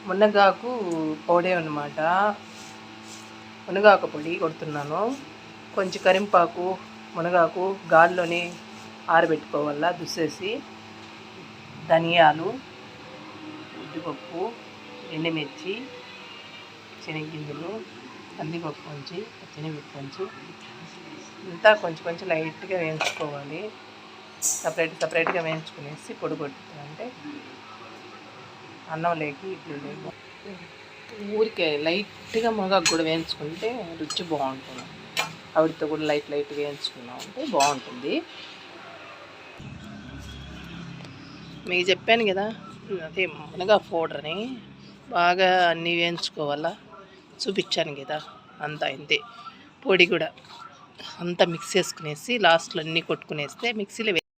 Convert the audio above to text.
మునగాకు పొడి అనమాట. మునగాకు పొడి కొడుతున్నాను. కొంచెం కరింపాకు, మునగాకు గాల్లోనే ఆరబెట్టుకోవాలా దుస్సేసి, ధనియాలు, ఉద్దిపప్పు, ఎండుమిర్చి, శనగగింజలు, కందిపప్పు కొంచెం, పచ్చిమిరపకాయ కొంచెం అంతా కొంచెం లైట్గా వేయించుకోవాలి. సపరేట్గా వేయించుకునేసి పొడి కొట్టుకుంటే అన్నం లేకి ఇడ్లీ లేకు ఊరికే లైట్గా మునగాకు కూడా వేయించుకుంటే రుచి బాగుంటుంది. ఆవిడతో కూడా లైట్గా వేయించుకున్నామంటే బాగుంటుంది. మీకు చెప్పాను కదా, అదే మునగా పౌడర్ని బాగా అన్నీ వేయించుకోవాలా, చూపించాను కదా. అంతా ఇంతే. పొడి కూడా అంతా మిక్స్ చేసుకునేసి లాస్ట్లో అన్నీ కొట్టుకునేస్తే మిక్సీలో